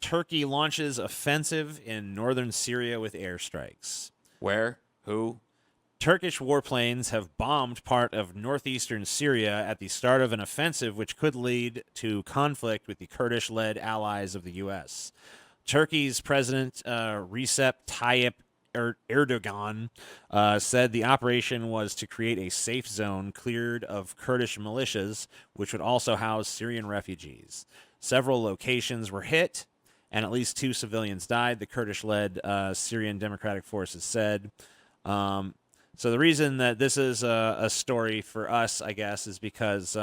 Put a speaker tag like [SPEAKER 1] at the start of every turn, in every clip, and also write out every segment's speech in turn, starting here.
[SPEAKER 1] Turkey launches offensive in northern Syria with airstrikes.
[SPEAKER 2] Where? Who?
[SPEAKER 1] Turkish warplanes have bombed part of northeastern Syria at the start of an offensive which could lead to conflict with the Kurdish-led allies of the U.S. Turkey's President Recep Tayyip Erdogan said the operation was to create a safe zone cleared of Kurdish militias, which would also house Syrian refugees. Several locations were hit, and at least 2 civilians died, the Kurdish-led Syrian Democratic Forces said. So the reason that this is a story for us, I guess, is because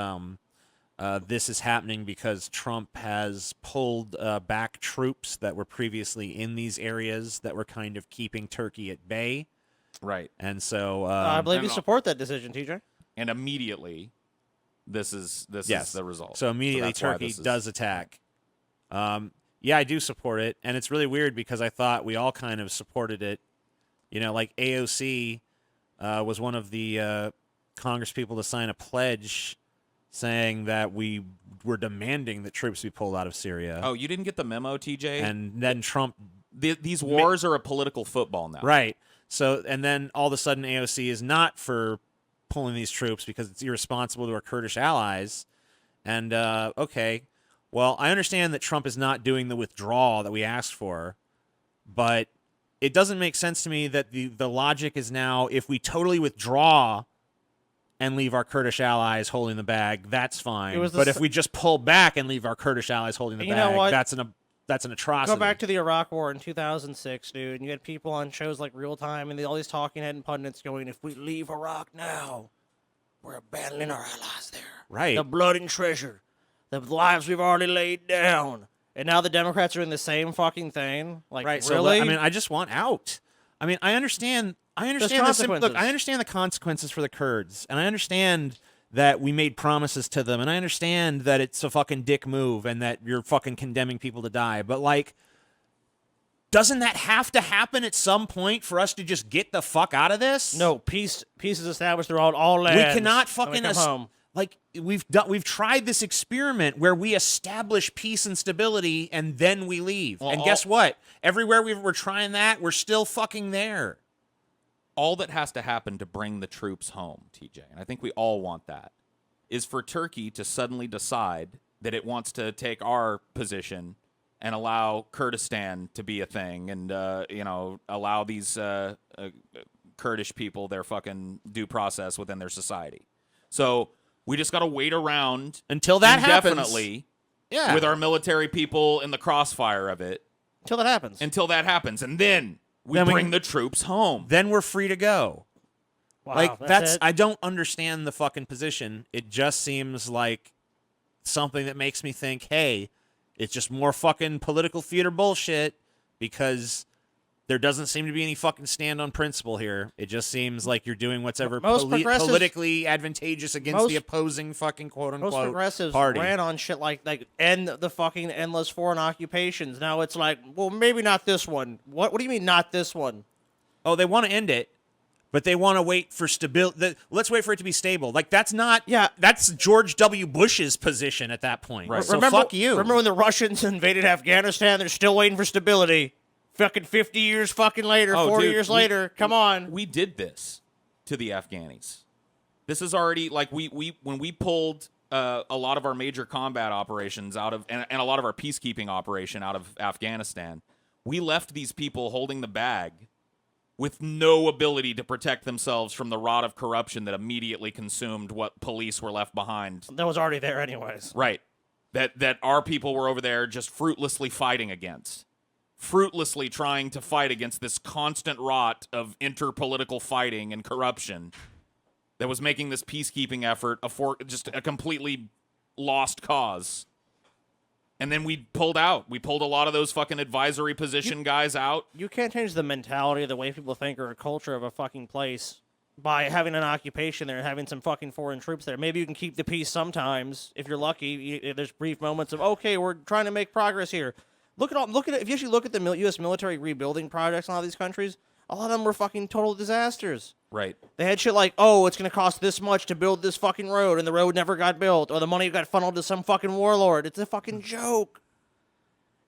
[SPEAKER 1] this is happening because Trump has pulled back troops that were previously in these areas that were kind of keeping Turkey at bay.
[SPEAKER 2] Right.
[SPEAKER 1] And so
[SPEAKER 3] I believe you support that decision, TJ.
[SPEAKER 2] And immediately, this is the result.
[SPEAKER 1] So immediately Turkey does attack. Yeah, I do support it, and it's really weird because I thought we all kind of supported it. You know, like AOC was one of the Congress people to sign a pledge saying that we were demanding that troops be pulled out of Syria.
[SPEAKER 2] Oh, you didn't get the memo, TJ?
[SPEAKER 1] And then Trump...
[SPEAKER 2] These wars are a political football now.
[SPEAKER 1] Right. So, and then all of a sudden AOC is not for pulling these troops because it's irresponsible to our Kurdish allies. And, okay, well, I understand that Trump is not doing the withdrawal that we asked for, but it doesn't make sense to me that the logic is now if we totally withdraw and leave our Kurdish allies holding the bag, that's fine. But if we just pull back and leave our Kurdish allies holding the bag, that's an atrocity.
[SPEAKER 3] Go back to the Iraq War in 2006, dude, and you had people on shows like Real Time and all these talking head and pundits going, if we leave Iraq now, we're abandoning our allies there.
[SPEAKER 1] Right.
[SPEAKER 3] The blood and treasure, the lives we've already laid down. And now the Democrats are in the same fucking thing. Like,
[SPEAKER 1] right.
[SPEAKER 3] Really?
[SPEAKER 1] So, I mean, I just want out. I mean, I understand I understand the consequences for the Kurds, and I understand that we made promises to them, and I understand that it's a fucking dick move and that you're fucking condemning people to die. But, like, doesn't that have to happen at some point for us to just get the fuck out of this?
[SPEAKER 3] No, peace is established throughout all lands.
[SPEAKER 1] We cannot fucking
[SPEAKER 3] home.
[SPEAKER 1] Like we've tried this experiment where we establish peace and stability and then we leave.
[SPEAKER 2] Well,
[SPEAKER 1] and guess what? Everywhere we're trying that, we're still fucking there.
[SPEAKER 2] All that has to happen to bring the troops home, TJ, and I think we all want that, is for Turkey to suddenly decide that it wants to take our position and allow Kurdistan to be a thing and, allow these Kurdish people their fucking due process within their society. So we just got to wait around
[SPEAKER 1] until that happens.
[SPEAKER 2] Indefinitely, with our military people in the crossfire of it.
[SPEAKER 3] Until that happens. And then we bring the troops home.
[SPEAKER 1] Then we're free to go.
[SPEAKER 3] Wow,
[SPEAKER 1] like,
[SPEAKER 3] that's it?
[SPEAKER 1] I don't understand the fucking position. It just seems like something that makes me think, hey, it's just more fucking political theater bullshit because there doesn't seem to be any fucking stand on principle here. It just seems like you're doing whatever politically advantageous against the opposing fucking quote-unquote
[SPEAKER 3] most progressives
[SPEAKER 1] party.
[SPEAKER 3] Ran on shit like end the fucking endless foreign occupations. Now it's like, well, maybe not this one. What do you mean not this one?
[SPEAKER 1] Oh, they want to end it, but they want to wait for stability. Let's wait for it to be stable. Like, that's not... Yeah, that's George W. Bush's position at that point.
[SPEAKER 3] Right.
[SPEAKER 1] So fuck you.
[SPEAKER 3] Remember when the Russians invaded Afghanistan? They're still waiting for stability. Fucking 50 years fucking later, 40 years later. Come on.
[SPEAKER 2] We did this to the Afghanis. This is already, like, when we pulled a lot of our major combat operations out of, and a lot of our peacekeeping operation out of Afghanistan, we left these people holding the bag with no ability to protect themselves from the rot of corruption that immediately consumed what police were left behind.
[SPEAKER 3] That was already there anyways.
[SPEAKER 2] Right. That our people were over there just fruitlessly fighting against. Fruitlessly trying to fight against this constant rot of interpolitical fighting and corruption that was making this peacekeeping effort just a completely lost cause. And then we pulled out. We pulled a lot of those fucking advisory position guys out.
[SPEAKER 3] You can't change the mentality, the way people think, or a culture of a fucking place by having an occupation there and having some fucking foreign troops there. Maybe you can keep the peace sometimes if you're lucky. There's brief moments of, okay, we're trying to make progress here. Look at if you actually look at the U.S. military rebuilding projects in a lot of these countries, a lot of them were fucking total disasters.
[SPEAKER 2] Right.
[SPEAKER 3] They had shit like, oh, it's going to cost this much to build this fucking road, and the road never got built, or the money got funneled to some fucking warlord. It's a fucking joke.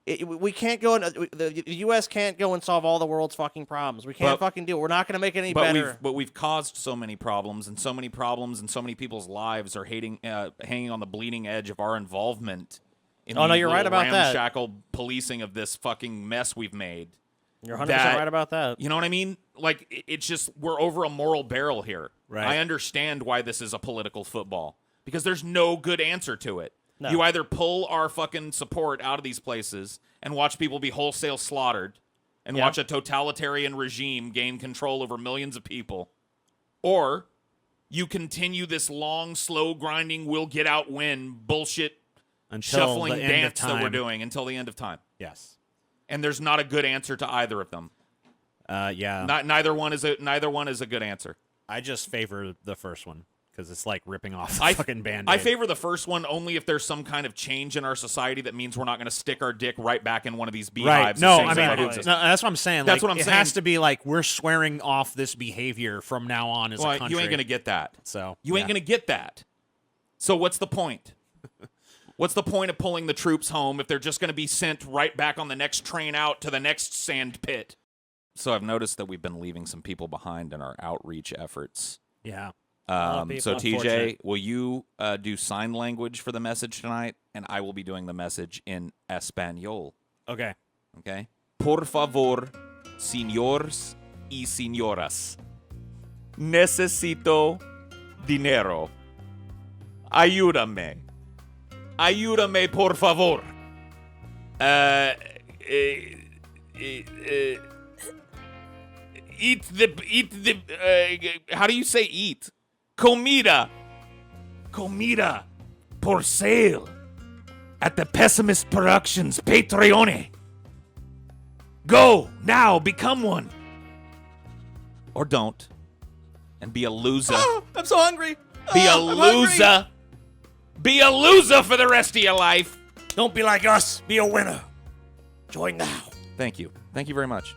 [SPEAKER 3] We can't go. The U.S. can't go and solve all the world's fucking problems. We can't fucking do it. We're not going to make it any better.
[SPEAKER 2] But we've caused so many problems, and so many people's lives are hanging on the bleeding edge of our involvement in
[SPEAKER 3] Oh, no, you're right about that.
[SPEAKER 2] ramshackle policing of this fucking mess we've made.
[SPEAKER 3] You're 100% right about that.
[SPEAKER 2] You know what I mean? Like, it's just, we're over a moral barrel here.
[SPEAKER 1] Right.
[SPEAKER 2] I understand why this is a political football, because there's no good answer to it.
[SPEAKER 3] No.
[SPEAKER 2] You either pull our fucking support out of these places and watch people be wholesale slaughtered and watch a totalitarian regime gain control over millions of people, or you continue this long, slow grinding, we'll get out win bullshit
[SPEAKER 1] Until
[SPEAKER 2] shuffling
[SPEAKER 1] the end of
[SPEAKER 2] dance that we're
[SPEAKER 1] time.
[SPEAKER 2] doing until the end of time.
[SPEAKER 1] Yes.
[SPEAKER 2] And there's not a good answer to either of them.
[SPEAKER 1] Yeah.
[SPEAKER 2] Neither one is a good answer.
[SPEAKER 1] I just favor the first one because it's like ripping off
[SPEAKER 2] I
[SPEAKER 1] a fucking Band-Aid.
[SPEAKER 2] I favor the first one only if there's some kind of change in our society that means we're not going to stick our dick right back in one of these beehives.
[SPEAKER 1] Right. No,
[SPEAKER 2] and
[SPEAKER 1] I
[SPEAKER 2] say
[SPEAKER 1] mean,
[SPEAKER 2] something
[SPEAKER 1] no,
[SPEAKER 2] about it.
[SPEAKER 1] that's what I'm saying.
[SPEAKER 2] That's
[SPEAKER 1] like,
[SPEAKER 2] what I'm
[SPEAKER 1] it
[SPEAKER 2] saying.
[SPEAKER 1] has to be like we're swearing off this behavior from now on as a country.
[SPEAKER 2] You ain't going to get that.
[SPEAKER 1] So
[SPEAKER 2] You ain't going to get that. So what's the point? What's the point of pulling the troops home if they're just going to be sent right back on the next train out to the next sand pit? So I've noticed that we've been leaving some people behind in our outreach efforts.
[SPEAKER 1] Yeah.
[SPEAKER 2] So TJ,
[SPEAKER 1] Unfortunate.
[SPEAKER 2] will you do sign language for the message tonight? And I will be doing the message in Espanol.
[SPEAKER 1] Okay.
[SPEAKER 2] Okay? Por favor, señores y señoras. Necesito dinero. Ayúdame. Ayúdame, por favor. How do you say eat? Comida por sale at the Pessimist Productions Patreon. Go now, become one. Or don't. And be a loser.
[SPEAKER 3] Oh, I'm so hungry.
[SPEAKER 2] Be a
[SPEAKER 3] I'm hungry.
[SPEAKER 2] loser. Be a loser for the rest of your life.
[SPEAKER 3] Don't be like us. Be a winner. Join now.
[SPEAKER 2] Thank you. Thank you very much.